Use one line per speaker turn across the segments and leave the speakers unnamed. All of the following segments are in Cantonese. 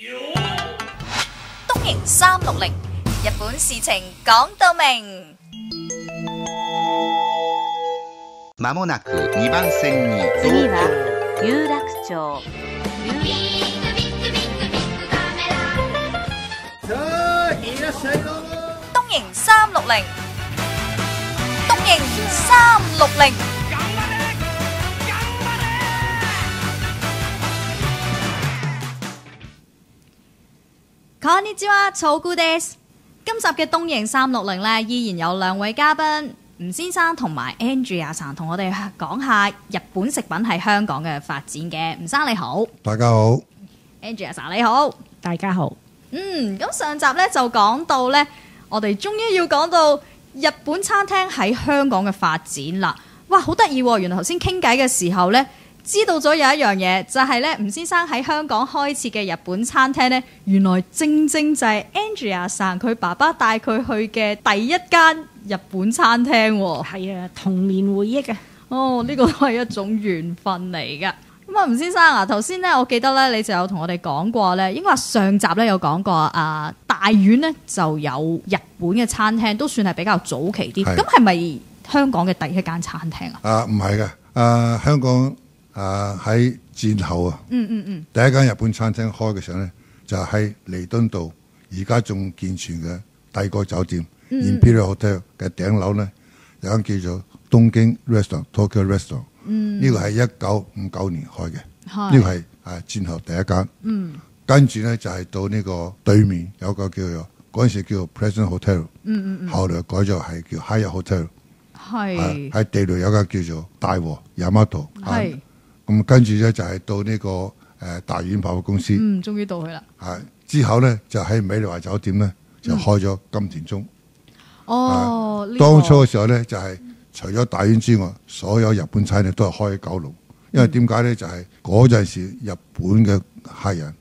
東瀛360，日本事情講到明。
まもなく2番線に
次は有楽町。
東瀛360，東瀛360。こんにちは，草菇です。今集嘅東瀛360咧，依然有兩位嘉賓，吳先生同埋 Andrea 生同我哋講下日本食品喺香港嘅發展嘅。吳生你好，
大家好。
Andrea 生你好，
大家好。
咁上集咧就講到咧，我哋終於要講到日本餐廳喺香港嘅發展啦。哇，好得意喎！原來頭先傾偈嘅時候咧，知道咗有一樣嘢，就係咧吳先生喺香港開設嘅日本餐廳咧，原來正正就係 Andrea 生佢爸爸帶佢去嘅第一間日本餐廳喎。
係啊，童年回憶啊。
哦，呢個都係一種緣分嚟㗎。咁啊，吳先生啊，頭先咧，我記得咧，你就有同我哋講過咧，應該話上集咧有講過啊，大院咧就有日本嘅餐廳，都算係比較早期啲。咁係咪香港嘅第一間餐廳啊？
唔係嘅，香港喺戰後啊，第一間日本餐廳開嘅時候咧，就喺彌敦道，而家仲健全嘅帝國酒店 Imperial Hotel 嘅頂樓咧，有間叫做東京 Restaurant、Tokyo Restaurant。呢個係1959年開嘅，呢個係戰後第一間。跟住咧就係到呢個對面有個叫做嗰陣時叫做 President Hotel，後來改咗係叫 Hyatt Hotel。喺地度有間叫做大和 Yamato。咁跟住咧就係到呢個大丸百貨公司。
終於到佢啦。
之後咧就喺美麗華酒店咧就開咗金田中。當初嘅時候咧就係除咗大丸之外，所有日本餐廳都係開喺九龍。因為點解咧？就係嗰陣時日本嘅客人、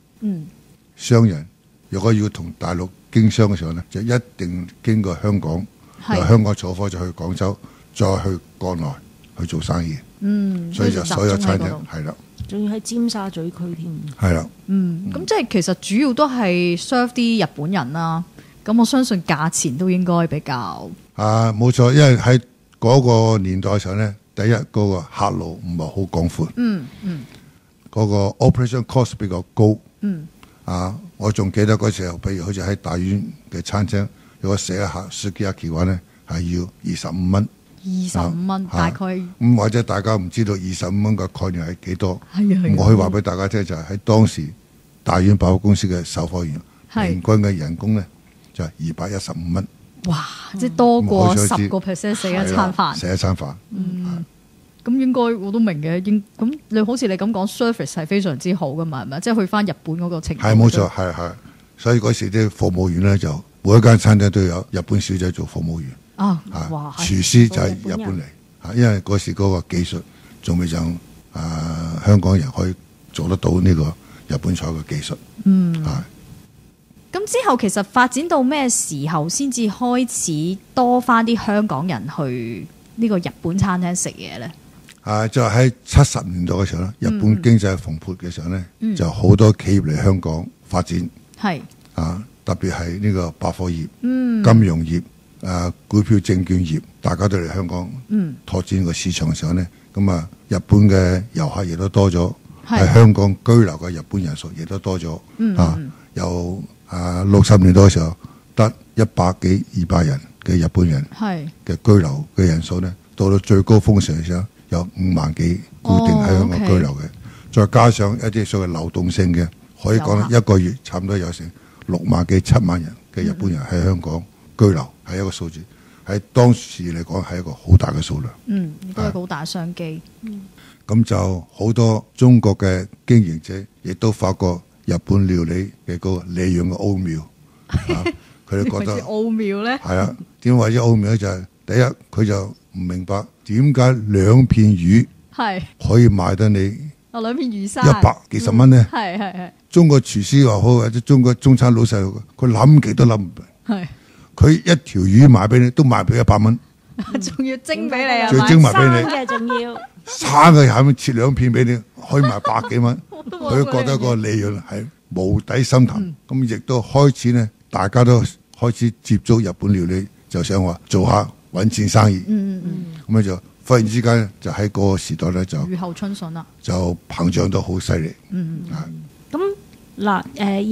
商人，如果要同大陸經商嘅時候咧，就一定經過香港，由香港坐火車去廣州，再去國內去做生意。所以就所有餐廳係啦，
仲要喺尖沙咀區添。
係啦。
咁即係其實主要都係 serve 啲日本人啦。咁我相信價錢都應該比較
冇錯，因為喺嗰個年代嘅時候咧，第一嗰個客路唔係好廣闊，嗰個 operation cost 比較高。我仲記得嗰時候，譬如好似喺大院嘅餐廳，如果食一客 sukiyaki 嘅話咧，係要25蚊。
25蚊大概。
咁或者大家唔知道25蚊嘅概念係幾多？我可以話俾大家聽，就係喺當時大院百貨公司嘅售貨員平均嘅人工咧，就係215蚊。哇！
即係多過10% 食一餐飯。
食一餐飯。
咁應該我都明嘅，咁你好似你咁講 service 係非常之好噶嘛，係咪？即係去翻日本嗰個程度。
係冇錯，係。所以嗰時啲服務員咧，就每一間餐廳都有日本小姐做服務員。
哇！
廚師就係日本嚟，因為嗰時嗰個技術仲未像香港人可以做得到呢個日本菜嘅技術。
咁之後其實發展到咩時候先至開始多翻啲香港人去呢個日本餐廳食嘢咧？
就喺70年代嘅時候咧，日本經濟蓬勃嘅時候咧，就好多企業嚟香港發展。特別係呢個百貨業、金融業、股票證券業，大家都嚟香港拓展個市場嘅時候咧，咁日本嘅遊客亦都多咗，喺香港居留嘅日本人數亦都多咗。由60年代嘅時候得100幾200人嘅日本人嘅居留嘅人數咧，到最高峰時嘅時候有5萬幾固定喺香港居留嘅，再加上一啲所謂流動性嘅，可以講一個月差唔多有成6萬幾7萬人嘅日本人喺香港居留，係一個數字，喺當時嚟講係一個好大嘅數量。
都係好大商機。
咁就好多中國嘅經營者亦都發覺日本料理嘅嗰個利潤嘅奧妙，佢哋覺得
奧妙咧，
係啊，點為之奧妙咧？就係第一，佢就唔明白點解2片魚可以賣得你
2片魚生
100幾十蚊咧？
係。
中國廚師又好，或者中國中餐老細，佢諗極都諗唔明。佢一條魚賣俾你，都賣俾100蚊，
仲要蒸俾你啊！
仲要蒸埋俾你，
生嘅仲要
生嘅下面切2片俾你，可以賣100幾蚊。佢覺得個利潤係無底深潭。咁亦都開始呢，大家都開始接觸日本料理，就想話做下揾錢生意。咁咧就忽然之間就喺嗰個時代咧就
雨後春筍啦，
就膨脹到好犀利。
咁嗱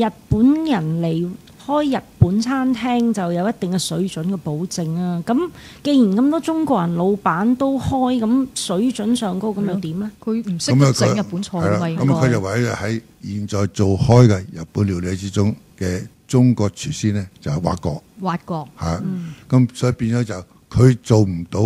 日本人嚟開日本餐廳就有一定嘅水準嘅保證啊。咁既然咁多中國人老闆都開，咁水準上高，咁又點咧？
佢唔識得整日本菜㗎嘛，應該。
咁佢就話喺現在做開嘅日本料理之中嘅中國廚師呢，就係挖角嚇。咁所以變咗就佢做唔到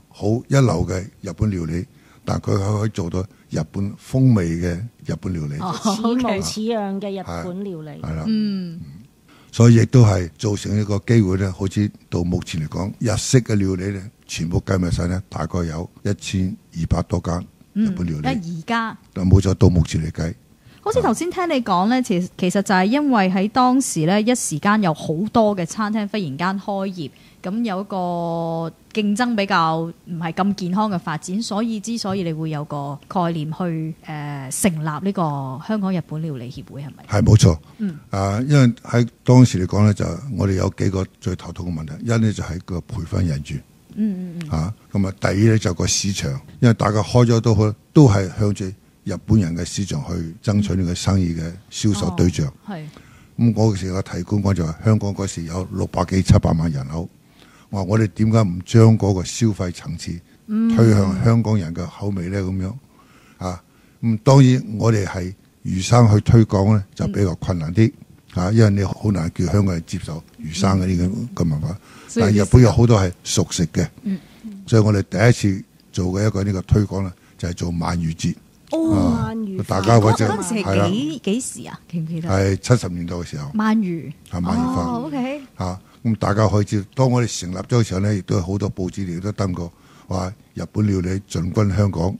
好一流嘅日本料理，但佢可以做到日本風味嘅日本料理，
似模似樣嘅日本料理。
係啦，所以亦都係造成一個機會咧。好似到目前嚟講，日式嘅料理咧，全部計埋晒咧，大概有1200多間日本料理。
而家
冇錯，到目前嚟計。
好似頭先聽你講咧，其實就係因為喺當時咧，一時間有好多嘅餐廳忽然間開業，咁有一個競爭比較唔係咁健康嘅發展，所以你會有個概念去成立呢個香港日本料理協會，係咪？
係冇錯。因為喺當時嚟講咧，就我哋有幾個最頭痛嘅問題，一呢就係個培訓人員。咁啊，第二咧就個市場，因為大家開咗都係向住日本人嘅市場去爭取呢個生意嘅銷售對象。咁嗰時個提供講就話，香港嗰時有600幾700萬人口，我哋點解唔將嗰個消費層次推向香港人嘅口味咧？咁樣咁當然我哋係魚生去推廣咧，就比較困難啲因為你好難叫香港人接受魚生嘅呢個文化。但係日本有好多係熟食嘅，所以我哋第一次做嘅一個呢個推廣咧，就係做鰻魚節。
鰻魚
大家或者
嗰陣時係幾時啊？記唔記得？
係70年代嘅時候。
鰻魚
係鰻魚飯。
OK。
咁大家可以知道，當我哋成立咗嘅時候咧，亦都有好多報紙亦都登過，話日本料理進軍香港。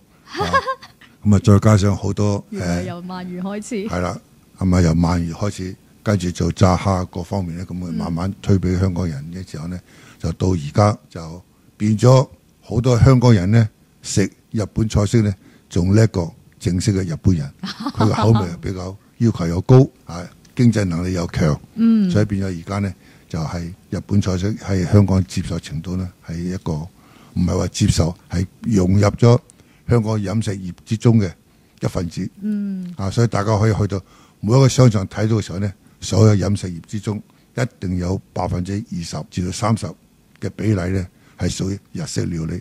咁再加上好多
原來由鰻魚開始。
係啦，由鰻魚開始，跟住做炸蝦各方面咧，咁慢慢推俾香港人嘅時候咧，就到而家就變咗好多香港人咧食日本菜式咧，仲叻過正式嘅日本人。佢嘅口味比較要求又高，經濟能力又強，所以變咗而家咧就係日本菜式喺香港接受程度咧係一個唔係話接受，係融入咗香港飲食業之中嘅一份子。所以大家可以去到每一個商場睇到嘅時候咧，所有飲食業之中一定有20%至到30%嘅比例咧係屬於日式料理。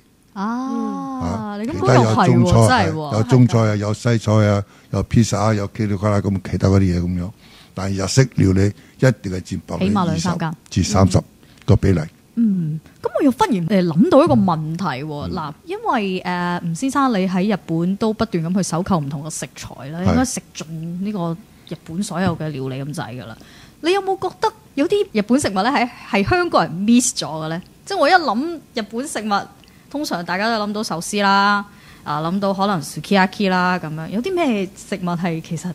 你
其他有中菜，有中菜有西菜有披薩有奇里卡啦，咁其他嗰啲嘢咁樣。但係日式料理一定係佔20%至30%個比例。
咁我又忽然諗到一個問題喎。因為吳先生你喺日本都不斷咁去搜購唔同嘅食材啦，應該食盡呢個日本所有嘅料理咁滯㗎啦。你有冇覺得有啲日本食物咧係香港人 miss 咗嘅咧？即係我一諗日本食物，通常大家都諗到壽司啦，諗到可能 sukiyaki 啦咁樣。有啲咩食物係其實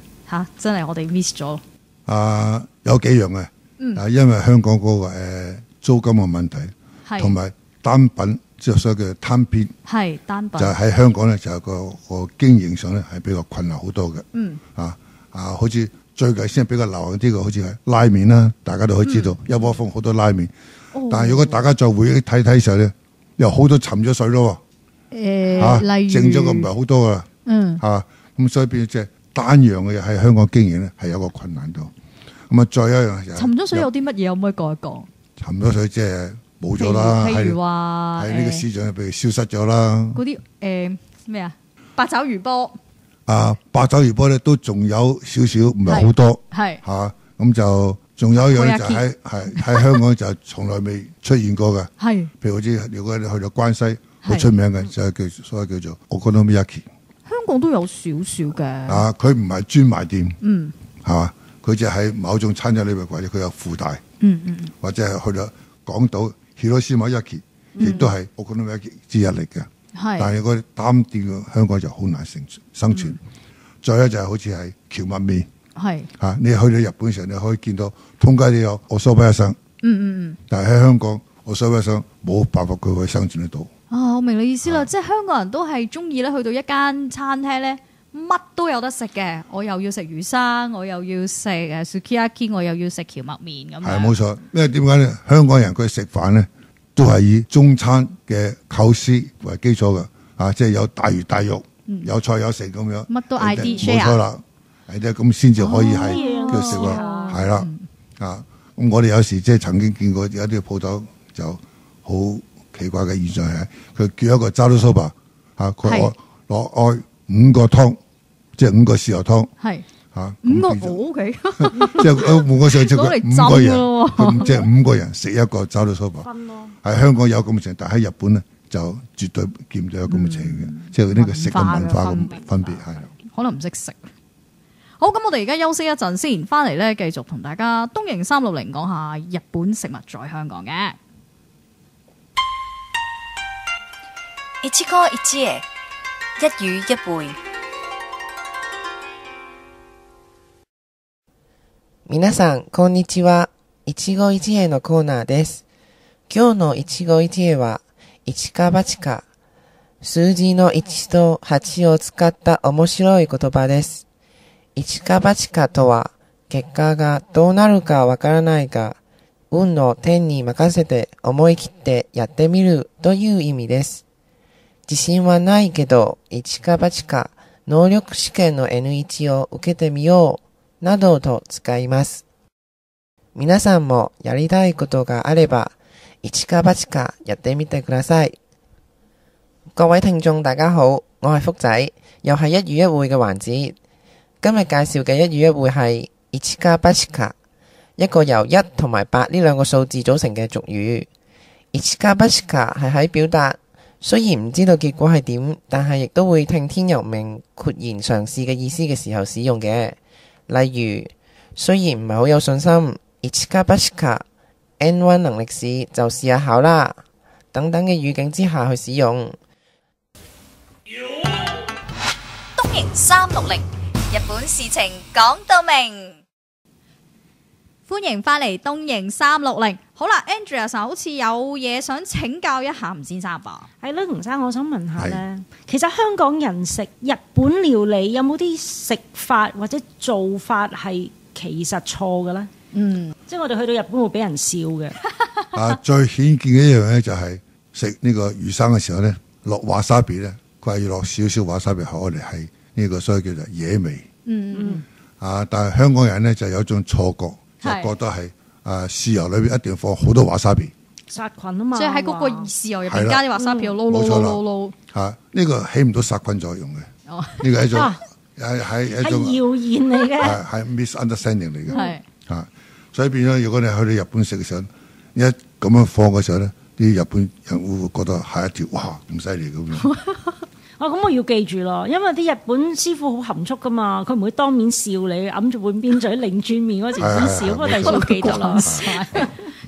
真係我哋 miss 咗？
有幾樣嘅，因為香港嗰個租金嘅問題，同埋單品即係所謂嘅攤邊，
係單品，
就喺香港咧就係個經營上咧係比較困難好多嘅。好似最近先係比較流行啲嘅，好似係拉麵啦，大家都可以知道一窩蜂好多拉麵。但係如果大家再回憶睇嘅時候咧，有好多沉咗水咯。
例如
剩咗嘅唔係好多噶啦。咁所以變咗即係單樣嘅嘢喺香港經營咧係有個困難度。咁再一樣就
沉咗水有啲乜嘢可唔可以講一講？
沉咗水即係冇咗啦，
譬如話
喺呢個市場譬如消失咗啦。
嗰啲咩啊？八爪魚波。
八爪魚波咧都仲有少少，唔係好多。咁就仲有一樣就喺香港就從來未出現過嘅。譬如好似如果你去到關西，好出名嘅就係所謂叫做 Okonomiyaki。
香港都有少少嘅。
佢唔係專賣店。係嘛？佢就喺某種餐廳裏邊，或者佢有附帶。或者係去到港島 Hiroshima-yaki，亦都係 Okonomiyaki 之一嚟嘅。但係嗰啲單店嘅香港就好難生存。再一就係好似係蕎麥麵。你去到日本嘅時候，你可以見到通街都有お蕎麥屋生。但係喺香港，お蕎麥屋生冇辦法佢可以生存得到。
我明你意思啦，即係香港人都係中意咧去到一間餐廳咧乜都有得食嘅，我又要食魚生，我又要食sukiyaki， 我又要食蕎麥麵咁樣。
係冇錯，因為點解咧？香港人佢食飯咧都係以中餐嘅構思為基礎嘅，即係有大魚大肉，有菜有食咁樣，
乜都嗌啲
share，冇錯啦，係啫，咁先至可以係叫食喎，係啦，咁我哋有時即係曾經見過有啲鋪頭就好奇怪嘅現象係，佢叫一個炸到蘇巴佢攞5個湯，即係5個豉油湯，
係
5
個我 OK，
即係換個上次佢5個人，
咁
即係5個人食一個炸到蘇巴。喺香港有咁嘅情，但喺日本咧就絕對見唔到有咁嘅情嘅，即係呢個食嘅文化咁分別係。
可能唔識食。好，咁我哋而家休息一陣先，翻嚟咧繼續同大家東瀛360講下日本食物在香港嘅。
一期一會，一語一會。
皆さんこんにちは。一期一会のコーナーです。今日の一期一会は一か八か、数字の1と8を使った面白い言葉です。一か八かとは結果がどうなるかわからないが、運の天に任せて思い切ってやってみるという意味です。自信はないけど一か八か能力試験の N1 を受けてみようなどと使います。皆さんもやりたいことがあれば一か八かやってみてください。各位聽眾大家好，我係福仔，又係一語一會嘅環節。今日介紹嘅一語一會係一か八か，一個由1同埋8呢兩個數字組成嘅俗語。一か八か係喺表達雖然唔知道結果係點，但係亦都會聽天由命，豁然嘗試嘅意思嘅時候使用嘅。例如，雖然唔係好有信心，一か八か N1 能力試就試下考啦，等等嘅語境之下去使用。
東瀛360，日本事情講到明。
歡迎翻嚟東瀛360。好啦 ，Andrea 好似有嘢想請教一下吳先生吧？
係啦，吳生，我想問下咧，其實香港人食日本料理有冇啲食法或者做法係其實錯嘅咧？即係我哋去到日本會俾人笑嘅。
最顯見嘅一樣咧就係食呢個魚生嘅時候咧，落華沙比咧，佢係要落少少華沙比，我哋係呢個所謂叫做野味。但係香港人咧就有一種錯覺，就覺得係豉油裏邊一定要放好多華沙比，
殺菌啊嘛，
即係喺嗰個豉油入邊加啲華沙比，撈。
呢個起唔到殺菌作用嘅，呢個係一種係一種
謠言嚟嘅，
係 misunderstanding 嚟嘅。所以變咗，如果你去到日本食嘅時候，一咁樣放嘅時候咧，啲日本人會覺得係一條哇咁犀利咁樣。
咁我要記住咯，因為啲日本師傅好含蓄噶嘛，佢唔會當面笑你，揞住半邊嘴，擰轉面嗰時先笑，不過第二都記得啦。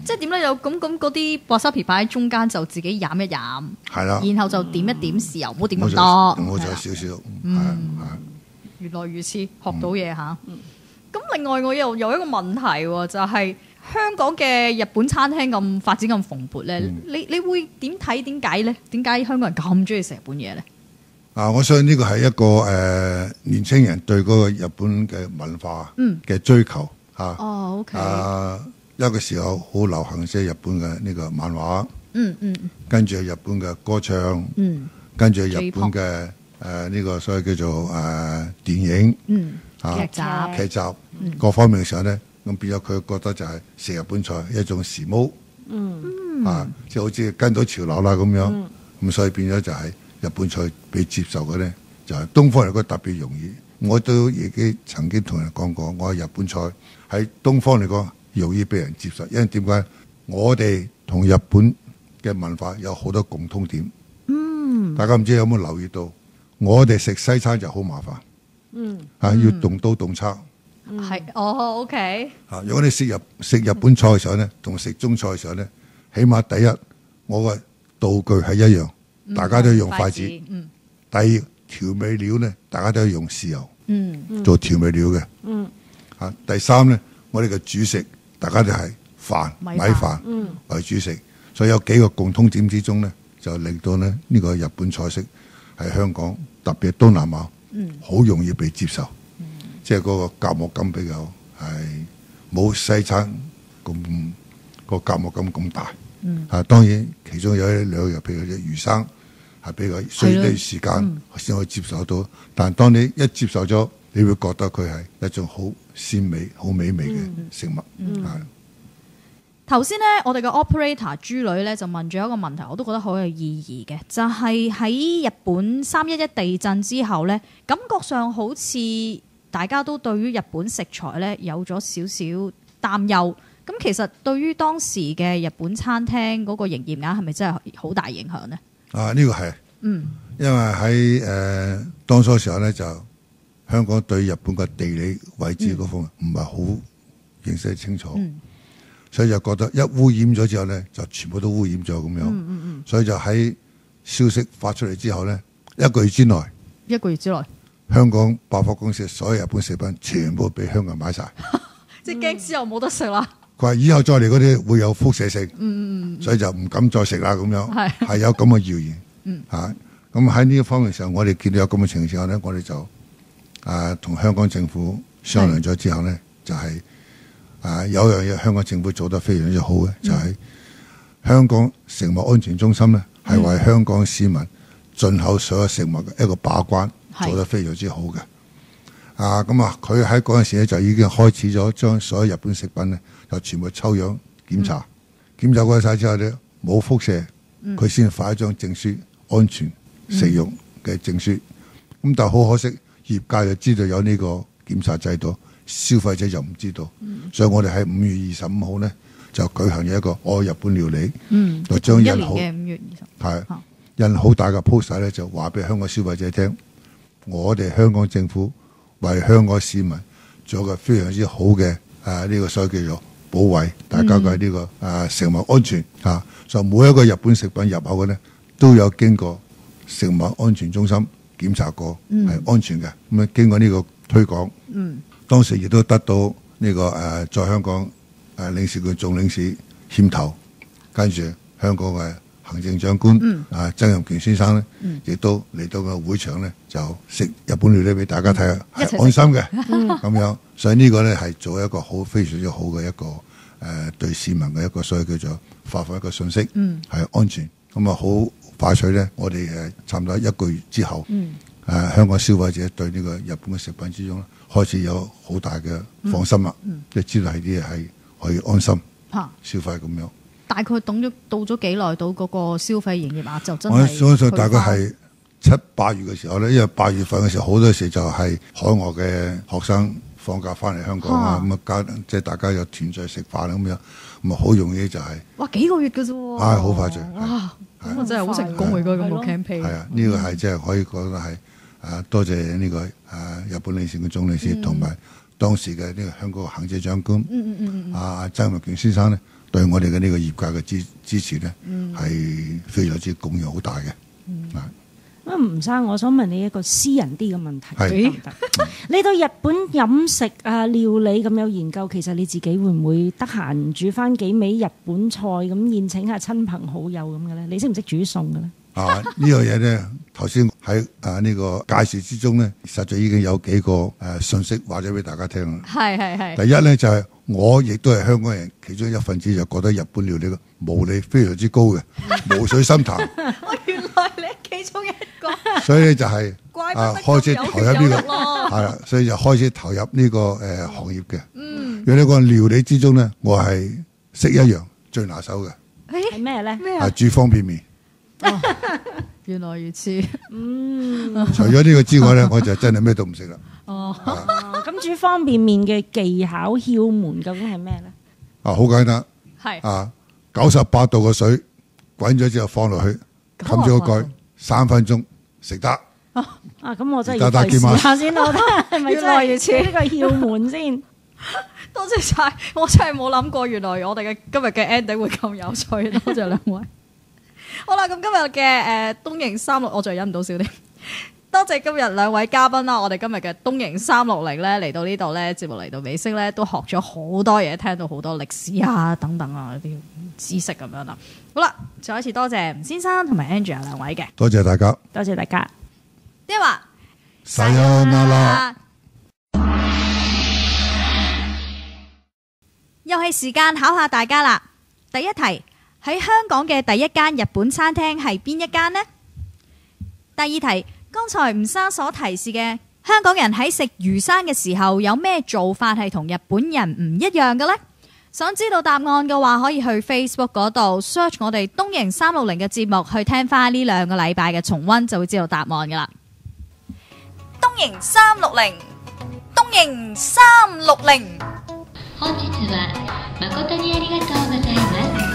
即係點咧？有咁嗰啲華沙比擺喺中間，就自己飲一飲，
係啦，
然後就點一點豉油，唔好點咁多，
冇咗少少。
原來如此，學到嘢嚇。咁另外我又有一個問題喎，就係香港嘅日本餐廳咁發展咁蓬勃咧，你會點睇？點解咧？點解香港人咁中意食日本嘢咧？
我相信呢個係一個年青人對嗰個日本嘅文化嘅追求嚇。
OK。
一個時候好流行即係日本嘅呢個漫畫，跟住係日本嘅歌唱，跟住係日本嘅呢個所謂叫做電影，劇集各方面嘅時候咧，咁變咗佢覺得就係食日本菜一種時髦，即係好似跟到潮流啦咁樣，咁所以變咗就係日本菜被接受嘅咧，就係東方嚟講特別容易。我都已經曾經同人講過，我係日本菜喺東方嚟講容易被人接受，因為點解？我哋同日本嘅文化有好多共通點。大家唔知有冇留意到？我哋食西餐就好麻煩。要動刀動叉。
OK。
如果你食日本菜嘅時候咧，同食中菜嘅時候咧，起碼第一，我個道具係一樣，大家都要用筷子。第二，調味料咧，大家都要用豉油做調味料嘅。第三咧，我哋嘅主食大家都係米飯為主食，所以有幾個共通點之中咧，就令到咧呢個日本菜式喺香港特別東南亞好容易被接受，即係嗰個隔膜感比較係冇西餐咁個隔膜感咁大。當然其中有一兩樣，譬如隻魚生係比較需要啲時間先可以接受到，但係當你一接受咗，你會覺得佢係一種好鮮美、好美味嘅食物。
頭先呢，我哋嘅 operator 朱女呢就問咗一個問題，我都覺得好有意義嘅，就係喺日本311地震之後呢，感覺上好似大家都對於日本食材呢有咗少少擔憂。咁其實對於當時嘅日本餐廳嗰個營業額係咪真係好大影響呢？
呢個係，因為喺當初時候呢，就香港對日本嘅地理位置嗰方面唔係好認識得清楚。所以就覺得一污染咗之後呢，就全部都污染咗咁樣。所以就喺消息發出嚟之後呢，一個月之內，香港百貨公司所有日本食品全部俾香港買晒，
即係驚之後冇得食啦。
佢話以後再嚟嗰啲會有輻射性，所以就唔敢再食啦咁樣。係有咁嘅謠言。咁喺呢一方面上，我哋見到有咁嘅情況之後呢，我哋就同香港政府商量咗之後呢，就係。有樣嘢香港政府做得非常之好嘅，就係香港食物安全中心呢，係為香港市民進口所有食物嘅一個把關，做得非常之好嘅。佢喺嗰陣時咧就已經開始咗將所有日本食品呢，就全部抽樣檢查，檢查過晒之後呢，冇輻射，佢先發一張證書，安全食用嘅證書。咁但係好可惜，業界就知道有呢個檢查制度。消費者就唔知道，所以我哋喺5月25號呢，就舉行咗一個愛日本料理，就將印好
5月20
印好大嘅 poster 咧，就話俾香港消費者聽，我哋香港政府為香港市民做一個非常之好嘅呢個所謂叫做保衞大家嘅呢個食物安全所以每一個日本食品入口嘅呢，都有經過食物安全中心檢查過係安全嘅。咁經過呢個推廣。當時亦都得到呢個在香港領事館總領事牽頭，跟住香港嘅行政長官曾蔭權先生呢，亦都嚟到個會場呢，就食日本料理俾大家睇下，係安心嘅咁樣。所以呢個呢，係做一個非常之好嘅一個對市民嘅一個所謂叫做發放一個信息，係安全。咁好快脆呢，我哋差唔多1個月之後，香港消費者對呢個日本嘅食品之中開始有好大嘅放心啦，即係知道係啲嘢係可以安心消費咁樣。
大概到咗幾耐到嗰個消費營業額就真係？
我相信大概係7、8月嘅時候咧，因為8月份嘅時候好多時就係海外嘅學生放假翻嚟香港咁即係大家有團聚食飯咁樣，咁好容易就係
哇幾個月嘅啫喎，
好快就
哇咁啊真係好成功喎！咁個 campaign
係啊，呢個係即係可以講得係。多謝呢個日本領事嘅總領事同埋當時嘅呢個香港行政長官曾蔭權先生呢，對我哋嘅呢個業界嘅支持呢，係非常之貢獻好大嘅。
吳生，我想問你一個私人啲嘅問題，得唔得？你對日本飲食料理咁有研究，其實你自己會唔會得閒煮翻幾味日本菜咁宴請下親朋好友咁嘅咧？你識唔識煮餸嘅咧？
呢樣嘢呢，頭先喺呢個介紹之中呢，實在已經有幾個信息話咗俾大家聽啦。係。第一呢，就係我亦都係香港人其中一份子，就覺得日本料理嘅毛利非常之高嘅，無水深潭。
原來你其中一個。
所以就係開始投入呢個係啦，所以就開始投入呢個行業嘅。如果呢個料理之中呢，我係識一樣最拿手嘅。
係咩咧？
係煮方便麵。
原來如此。
除咗呢個之外咧，我就真係咩都唔識啦。
咁煮方便麵嘅技巧竅門究竟係咩咧？
好簡單。
係。
98度嘅水滾咗之後放落去，冚咗個蓋，3分鐘食得。
咁我真係要試下先咯，係咪真係要似呢個竅門先？
多謝晒，我真係冇諗過，原來我哋嘅今日嘅 ending 會咁有趣。多謝兩位。好啦，咁今日嘅東瀛360，我仲忍唔到笑添。多謝今日兩位嘉賓啦，我哋今日嘅東瀛360咧嚟到呢度咧，節目嚟到尾聲咧，都學咗好多嘢，聽到好多歷史啊等等啊啲知識咁樣啦。好啦，再一次多謝吳先生同埋 Angela 兩位嘅，
多謝大家，
多謝大家。
では
さようなら。
又係時間考下大家啦。第一題，喺香港嘅第一間日本餐廳係邊一間呢？第二題，剛才吳生所提示嘅香港人喺食魚生嘅時候有咩做法係同日本人唔一樣嘅呢？想知道答案嘅話，可以去 Facebook 嗰度 search 我哋東瀛360嘅節目，去聽翻呢2個禮拜嘅重溫，就會知道答案噶啦。
東瀛360，東瀛360。
本日は誠にありがとうございます。